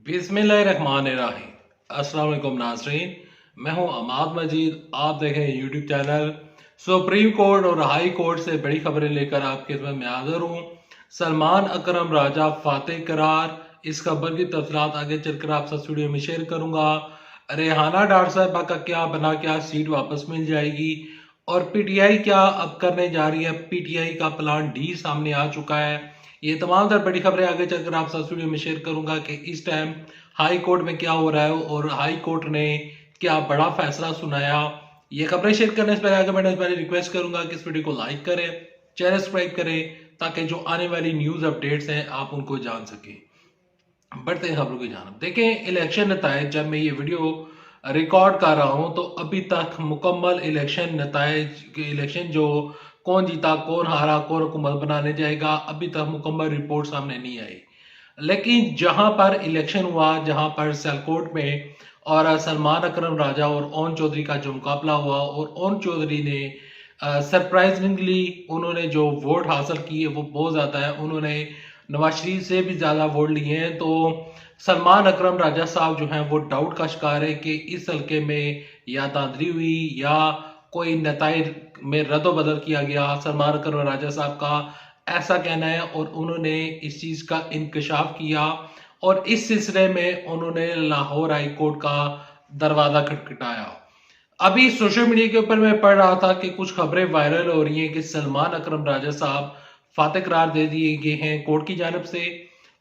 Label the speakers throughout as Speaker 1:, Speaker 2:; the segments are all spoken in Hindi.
Speaker 1: बिस्मिल्लाहिर्रहमानिर्रहीम। अस्सलाम वालेकुम नाज़रीन, मैं हूं अमाद मजीद। आप देख रहे हैं यूट्यूब चैनल। सुप्रीम कोर्ट और हाई कोर्ट से बड़ी खबरें लेकर आपके खिदमत में हाजिर हूं। सलमान अकरम राजा फातेह करार, इस खबर की तफसीलात आगे चलकर आप सब वीडियो में शेयर करूंगा। रेहाना डार साहबा का क्या बना, क्या सीट वापस मिल जाएगी और पीटीआई क्या अब करने जा रही है। पीटीआई का प्लान डी सामने आ चुका है। ये तमाम तर बड़ी खबरें आगे चलकर आप साथ वीडियो में शेयर करूंगा कि इस टाइम हाई कोर्ट में क्या हो रहा है और हाई कोर्ट ने क्या बड़ा फैसला सुनाया। ये खबरें शेयर करने से पहले आगे बढ़ने से पहले रिक्वेस्ट करूंगा कि इस वीडियो को लाइक करें, चैनल सब्सक्राइब करें ताकि जो आने वाली न्यूज अपडेट्स हैं आप उनको जान सकें। बढ़ते हैं खबरों की जानब। देखें, इलेक्शन नतायज जब मैं ये वीडियो रिकॉर्ड कर रहा हूं तो अभी तक मुकम्मल इलेक्शन नतायज, इलेक्शन जो कौन जीता, कौन हारा, कौन हुकूमत बनाने जाएगा, अभी तक मुकम्मल रिपोर्ट सामने नहीं आई। लेकिन जहां पर इलेक्शन हुआ, जहां पर सियालकोट में और सलमान अकरम राजा और ओन चौधरी का जो मुकाबला हुआ और ओन चौधरी ने सरप्राइजिंगली उन्होंने जो वोट हासिल किए वो बहुत ज्यादा है। उन्होंने नवाज शरीफ से भी ज्यादा वोट लिए हैं। तो सलमान अकरम राजा साहब जो हैं वो डाउट का शिकार है कि इस हल्के में या धांधली हुई या कोई नताइज में रद्दोबदल किया गया। सलमान अकरम राजा साहब का ऐसा कहना है और उन्होंने इस चीज का इंकशाफ किया और इस सिलसिले में उन्होंने लाहौर हाई कोर्ट का दरवाजा खटखटाया। अभी सोशल मीडिया के ऊपर मैं पढ़ रहा था कि कुछ खबरें वायरल हो रही हैं कि सलमान अकरम राजा साहब फातेह करार दे दिए गए हैं कोर्ट की जानब से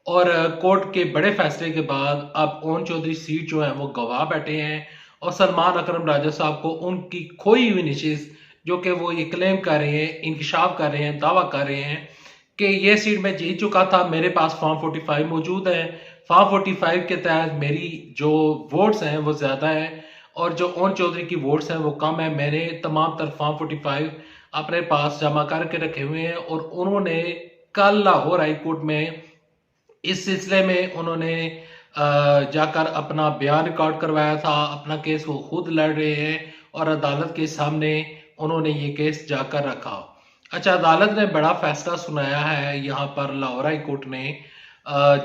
Speaker 1: और कोर्ट के बड़े फैसले के बाद अब ओन चौधरी सीट जो है वो गवा बैठे हैं और सलमान अकरम राजा साहब को उनकी खोई हुई निशिस्त जो कि वो ये क्लेम कर रहे हैं, इंकशाफ कर रहे हैं, दावा कर रहे हैं कि ये सीट मैं जीत चुका था, मेरे पास फॉर्म 45 मौजूद है, फॉर्म 45 के तहत मेरी जो वोट्स हैं वो ज्यादा है और जो ओन चौधरी की वोट्स हैं वो कम है। मैंने तमाम तर फॉर्म 45 अपने पास जमा करके रखे हुए हैं और उन्होंने कल लाहौर हाई कोर्ट में इस सिलसिले में उन्होंने जाकर अपना बयान रिकॉर्ड करवाया था। अपना केस वो खुद लड़ रहे हैं और अदालत के सामने उन्होंने ये केस जाकर रखा। अच्छा, अदालत ने बड़ा फैसला सुनाया है यहाँ पर लाहौर हाई कोर्ट ने।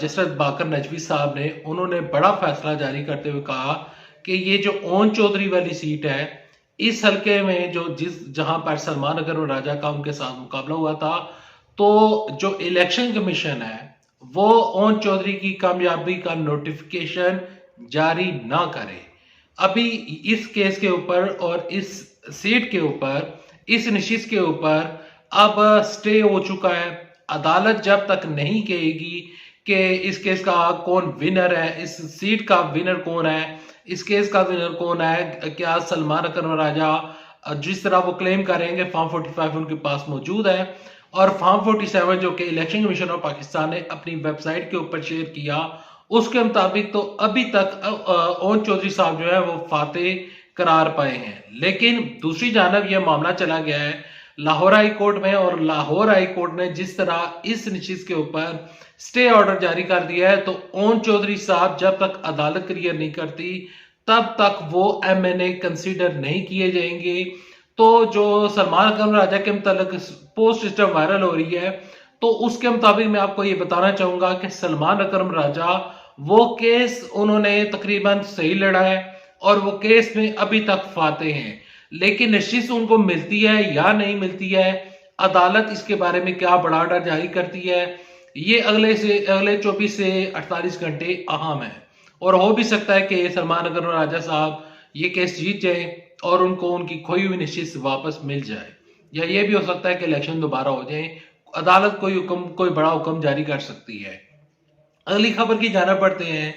Speaker 1: जस्टिस बाकर नजवी साहब ने उन्होंने बड़ा फैसला जारी करते हुए कहा कि ये जो ओन चौधरी वाली सीट है इस हल्के में जो जहां पर सलमान अकरम राजा का उनके साथ मुकाबला हुआ था, तो जो इलेक्शन कमीशन है वो ओन चौधरी की कामयाबी का नोटिफिकेशन जारी ना करे। अभी इस केस के ऊपर और इस सीट के ऊपर, इस नशिस्त के ऊपर अब स्टे हो चुका है। अदालत जब तक नहीं कहेगी कि इस केस का कौन विनर है, इस सीट का विनर कौन है, इस केस का विनर कौन है, क्या सलमान अकरम राजा जिस तरह वो क्लेम करेंगे फॉर्म 45 उनके पास मौजूद है और फॉर्म 47 जो कि इलेक्शन कमीशन ऑफ पाकिस्तान ने अपनी वेबसाइट के ऊपर शेयर किया उसके मुताबिक तो अभी तक ओन चौधरी साहब जो है वो फातेह करार पाए हैं। लेकिन दूसरी जानब यह मामला चला गया है लाहौर हाई कोर्ट में और लाहौर हाई कोर्ट ने जिस तरह इस नशिस्त के ऊपर स्टे ऑर्डर जारी कर दिया है तो ओन चौधरी साहब जब तक अदालत क्लियर नहीं करती तब तक वो एमएनए कंसीडर नहीं किए जाएंगे। तो जो सलमान अकरम राजा के मुतालिक पोस्ट सिस्टम वायरल हो रही है तो उसके मुताबिक मैं आपको ये बताना चाहूंगा कि सलमान अकरम राजा वो केस उन्होंने तकरीबन सही लड़ा है और वो केस में अभी तक फातेह हैं। लेकिन नशिस्त उनको मिलती है या नहीं मिलती है, अदालत इसके बारे में क्या बड़ा ऑर्डर जारी करती है, ये अगले 24 से 48 घंटे अहम है। और हो भी सकता है कि सलमान अकरम राजा साहब ये केस जीत जाए और उनको उनकी खोई हुई निश्चित वापस मिल जाए, या ये भी हो सकता है कि इलेक्शन दोबारा हो जाए, अदालत कोई बड़ा हुक्म जारी कर सकती है। अगली खबर की जाना पड़ते हैं।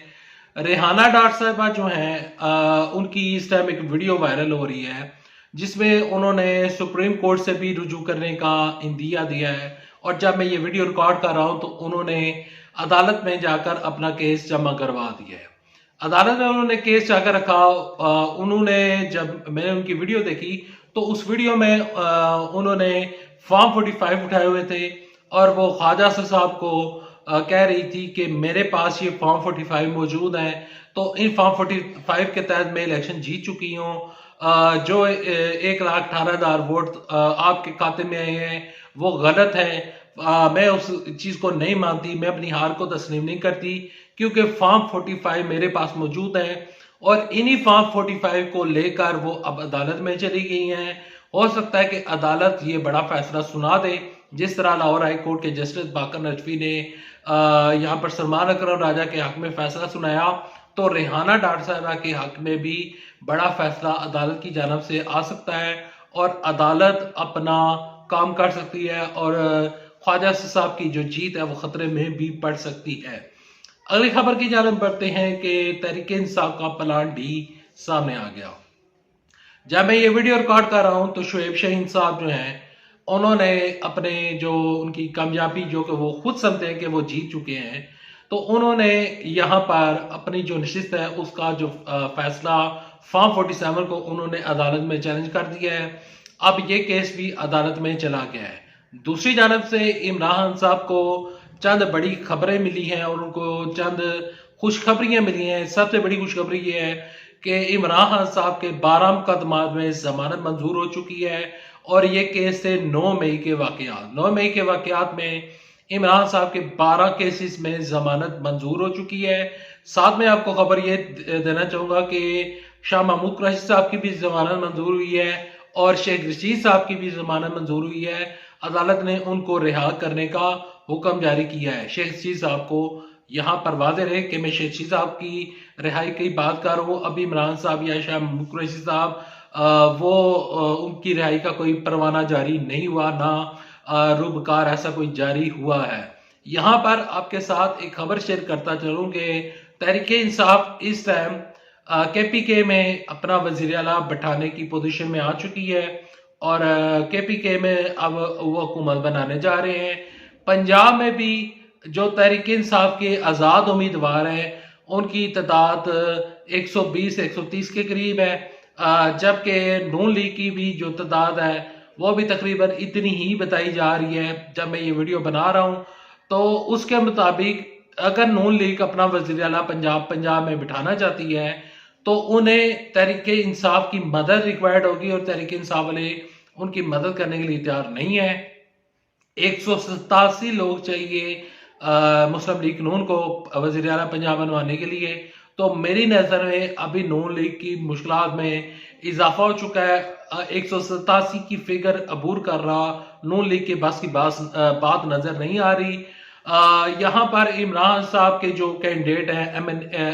Speaker 1: रेहाना डार साहबा जो हैं उनकी इस टाइम एक वीडियो वायरल हो रही है जिसमें उन्होंने सुप्रीम कोर्ट से भी रुजू करने का इंदिया दिया है और जब मैं ये वीडियो रिकॉर्ड कर रहा हूं तो उन्होंने अदालत में जाकर अपना केस जमा करवा दिया है। अदालत में उन्होंने केस जाकर रखा। उन्होंने, जब मैंने उनकी वीडियो देखी तो उस वीडियो में उन्होंने फॉर्म 45 उठाए हुए थे और वो ख्वाजा साहब को कह रही थी कि मेरे पास ये फॉर्म 45 मौजूद है तो इन फॉर्म 45 के तहत मैं इलेक्शन जीत चुकी हूँ। जो 1,18,000 वोट आपके खाते में आए हैं वो गलत है। मैं उस चीज को नहीं मानती, मैं अपनी हार को तस्लीम नहीं करती क्योंकि फॉर्म 45 मेरे पास मौजूद है और इन्हीं फॉर्म 45 को लेकर वो अब अदालत में चली गई हैं। हो सकता है कि अदालत ये बड़ा फैसला सुना दे, जिस तरह लाहौर हाई कोर्ट के जस्टिस बाकर नजफी ने यहाँ पर सलमान अकरम राजा के हक में फैसला सुनाया, तो रेहाना डार साहबा के हक में भी बड़ा फैसला अदालत की जानब से आ सकता है और अदालत अपना काम कर सकती है और ख्वाजा साहब की जो जीत है वो खतरे में भी पड़ सकती है। अगली खबर की जानब बढ़ते हैं कि तहरीक इंसाफ का प्लान डी सामने आ गया। जब मैं ये वीडियो रिकॉर्ड कर रहा हूं तो शुएब शाहीन साहब जो हैं उन्होंने अपने जो उनकी कामयाबी जो कि वो खुद समझते हैं कि वो जीत चुके हैं, तो उन्होंने यहाँ पर अपनी जो नशिस्त है उसका जो फैसला फॉर्म 47 को उन्होंने अदालत में चैलेंज कर दिया है। अब ये केस भी अदालत में चला गया है। दूसरी जानब से इमरान खान साहब को चंद बड़ी खबरें मिली हैं और उनको चंद खुशखबरियां मिली हैं। सबसे बड़ी खुशखबरी ये है कि इमरान खान साहब के 12 मुकदमात में जमानत मंजूर हो चुकी है और ये केस थे 9 मई के वाकयात। 9 मई के वाकयात में इमरान साहब के 12 केसेस में जमानत मंजूर हो चुकी है। साथ में आपको खबर ये देना चाहूंगा कि शाह महमूद कुरैशी साहब की भी जमानत मंजूर हुई है और शेख रशीद साहब की भी जमानत मंजूर हुई है। अदालत ने उनको रिहा करने का हुक्म जारी किया है। शेख रशीद साहब को यहाँ पर वादे रहे कि मैं शेख रशीद साहब की रिहाई की बात कर रहा हूँ, अभी इमरान साहब या शाह महमूद कुरैशी साहब उनकी रिहाई का कोई परवाना जारी नहीं हुआ, ना रुबकार ऐसा कोई जारी हुआ है। यहाँ पर आपके साथ एक खबर शेयर करता चलूं कि तहरीक इंसाफ इस टाइम KPK में अपना वजीर आला बैठाने की पोजीशन में आ चुकी है और KPK में अब वो हुकूमत बनाने जा रहे हैं। पंजाब में भी जो तहरीक इंसाफ के आज़ाद उम्मीदवार हैं उनकी तादाद 120-130 के करीब है, जबकि नून लीग की भी जो तादाद है वो भी तकरीबन इतनी ही बताई जा रही है। जब मैं ये वीडियो बना रहा हूँ तो उसके मुताबिक अगर नून लीग अपना वज़ीर आला पंजाब में बिठाना चाहती है तो उन्हें तहरीक इंसाफ की मदद रिक्वायर्ड होगी और तहरीक इंसाफ वाले उनकी मदद करने के लिए तैयार नहीं है। 187 लोग चाहिए मुस्लिम लीग नून को वज़ीर आला पंजाब बनवाने के लिए। तो मेरी नज़र में अभी नून लीग की मुश्किलात में इजाफा हो चुका है। 187 की फिगर अबूर कर रहा नून लीग के बस की बात नजर नहीं आ रही। यहाँ पर इमरान साहब के जो कैंडिडेट हैं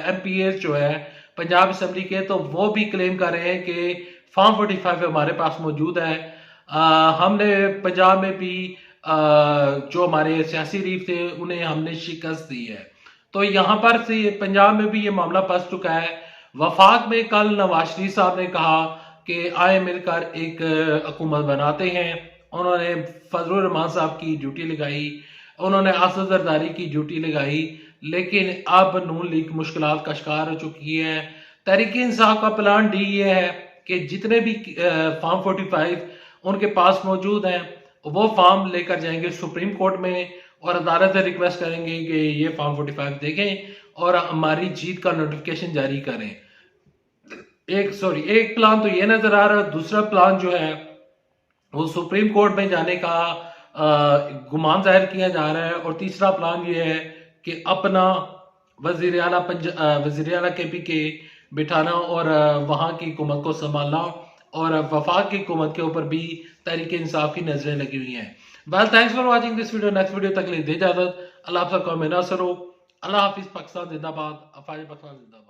Speaker 1: MPs जो है पंजाब असम्बली के, तो वो भी क्लेम कर रहे हैं कि फॉर्म 45 हमारे पास मौजूद है। हमने पंजाब में भी जो हमारे सियासी रीफ थे उन्हें हमने शिकस्त दी है। तो यहाँ पर से पंजाब में भी ये मामला फंस चुका है। वफाक में कल नवाज शरीफ साहब ने कहा कि आए मिलकर एक हुकूमत बनाते हैं। उन्होंने फजलुर रहमान साहब की ड्यूटी लगाई, उन्होंने असद जरदारी की ड्यूटी लगाई, लेकिन अब नून लीग मुश्किलात का शिकार हो चुकी है। तहरीक इंसाफ का प्लान डी ये है कि जितने भी फॉर्म 45 उनके पास मौजूद हैं वो फॉर्म लेकर जाएंगे सुप्रीम कोर्ट में और अदालत से रिक्वेस्ट करेंगे कि ये फॉर्म 45 देखें और हमारी जीत का नोटिफिकेशन जारी करें। एक प्लान तो ये नजर आ रहा है। दूसरा प्लान जो है वो सुप्रीम कोर्ट में जाने का गुमान जाहिर किया जा रहा है और तीसरा प्लान ये है कि अपना वजीर आला KPK बिठाना और वहां की हुकूमत को संभालना और वफाक की हुकूमत के ऊपर भी तहरीक इंसाफ की नजरें लगी हुई हैं। Well, thanks for watching this video. Next video तक ले दे इजाजत। अल्लाह आप सबका मेरा सरो। अल्लाह हाफिज। पाकिस्तान जिंदाबाद। अफवाज पाकिस्तान जिंदाबाद।